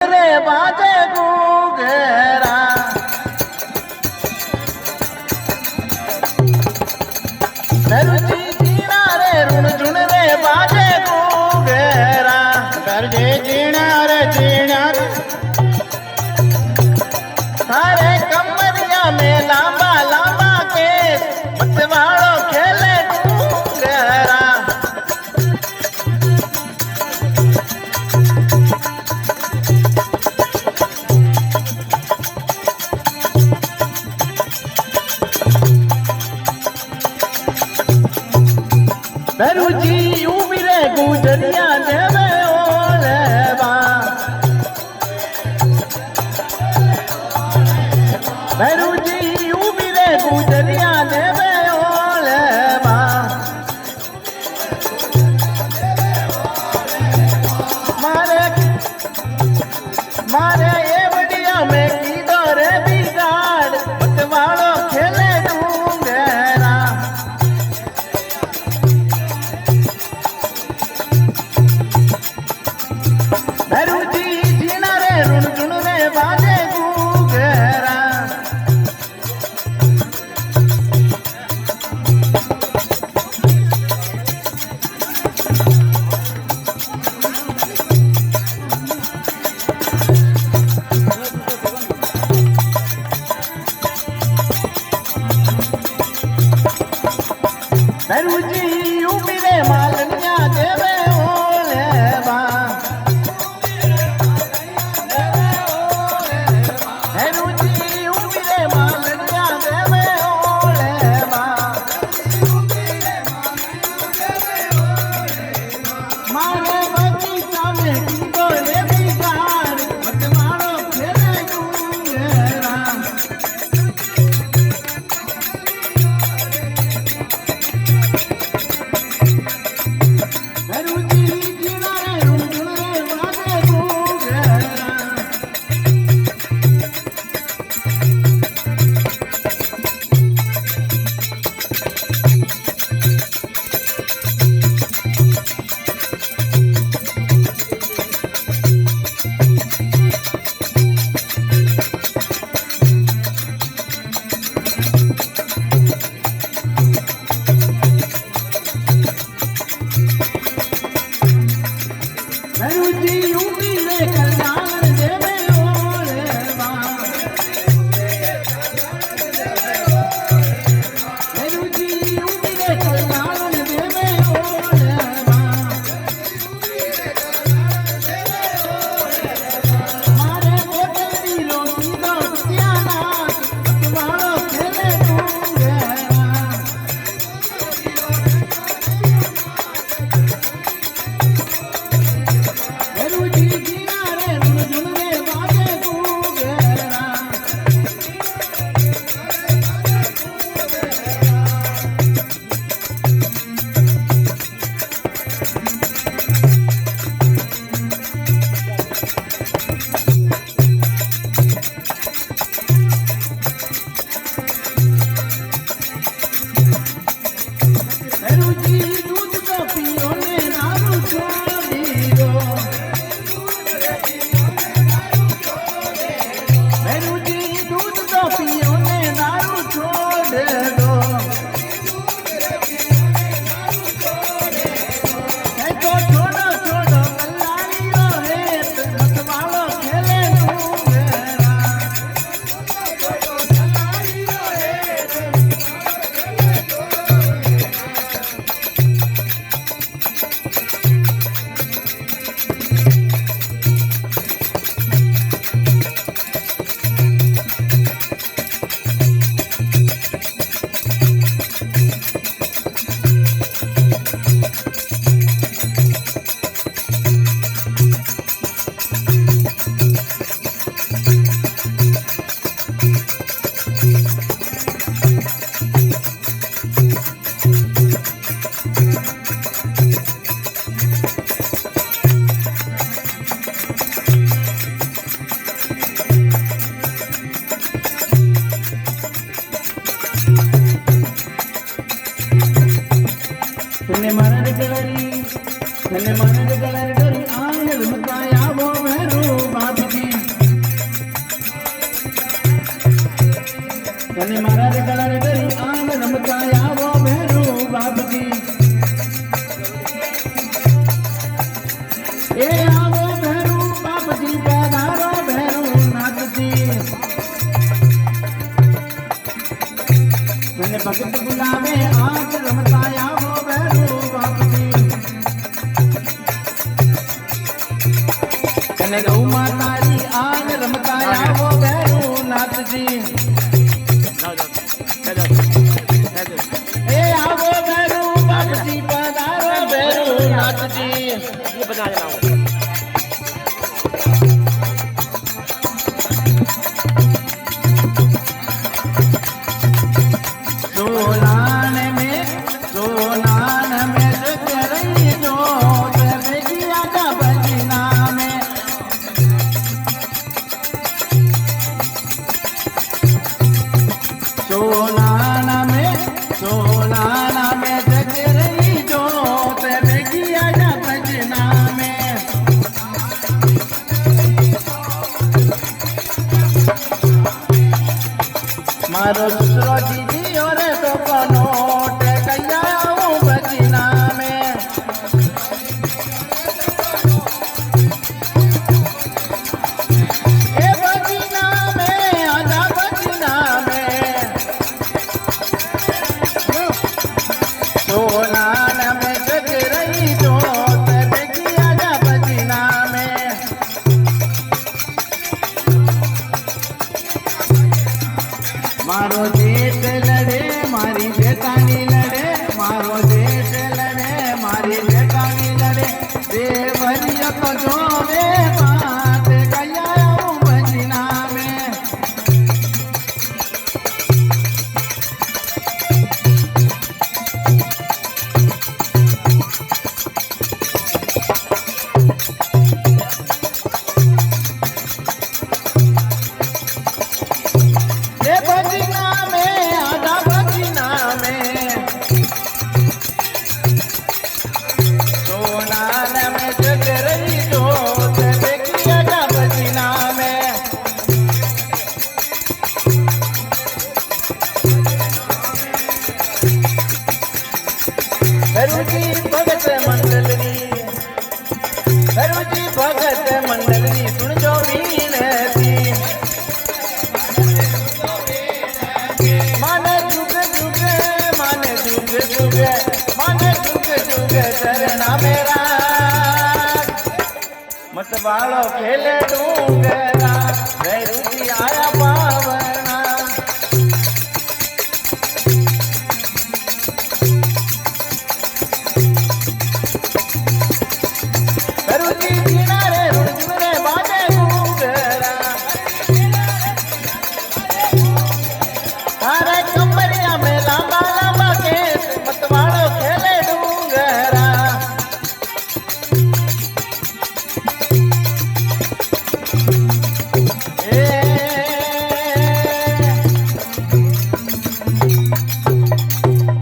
रे बाजे गुगेरा नरुजी जीना रे रुण झुण रे बाजे गुगेरा करजे जीना रे जीना थारे कमरिया में लांबा लांबा केस मतवाड़ो खेले गुगेरा नरुजी उबिरे गुजरिया देवे ओलेवा नरुजी उबिरे गुजरिया देवे ओलेवा मारे मारे ये बढ़िया में कीधो रे बिगाड़ मतवाड़ो खेले डूंगेरा नरुजी जीना रे रुण झुण रे बाजे गुगेरा नरुजी उबिरे मालनिया देवे ओलेवा नरुजी उबिरे मालनिया देवे ओलेवा मारे बगीचा में कीधो रे बिगाड़ मतवाड़ो खेले गुगेरा नरुजी जीना रे रुण झुण रे बाजे गुगेरा नरुजी उबिरे कल्याण देवे ओलेवा नरुजी उबिरे कल्याण देवे ओलेवा मारे बोतल दी रोटी दो टियाना मतवाड़ो खेले गुगेरा नरुजी जीना रे रुण झुण रे बाजे गुगेरा नरुजी दूध तो पियो ने दारू छोड़ी दो नरुजी दूध तो पियो ने दारू छोड़ दो तो छोड़ो छोड़ो कल्लाड़ियो रे मतवाड़ो खेले गुगेरा तूने मरद गलरी तने मरद गलर गरी आंगल मकाया वो भैरू बाप की कने महाराज कलर डरी आंग रमता आवो भैरू बाप जी ए आवो भैरू बाप जी पधारो भैरू नाथ जी मैंने भगत बुलावे आंग रमता आवो भैरू बाप जी कने गौ मातारी आंग रमता आवो भैरू नाथ जी ए आवो भैरू बाप जी पधारो भैरू नाथ जी ये बजा रहा हूं सोनान में करई जो बेगिया का बजना में सोनाना में जगरई जो बेगिया का बजना में मारो दूसरो दीदी और तो नोट कैया बजना में ए बजना में आजा बजना में सोनान में जगरई जो बेगिया जा बजना में मारो देश लड़े मारी जेठानी लड़े मारो देश लड़े मारी जेठानी लड़े देवरिया को जो वे बात कया बजना में बजना में आधा बजना में सोनान में जगरई जो बेगिया का बजना में भैरूजी भगत मंडलनी भैरूजी भगत मंडलनी सुन जो वीनती माने जुग जुग चरना मेरा मत वालो खेले डूंगरा भैरूजी आया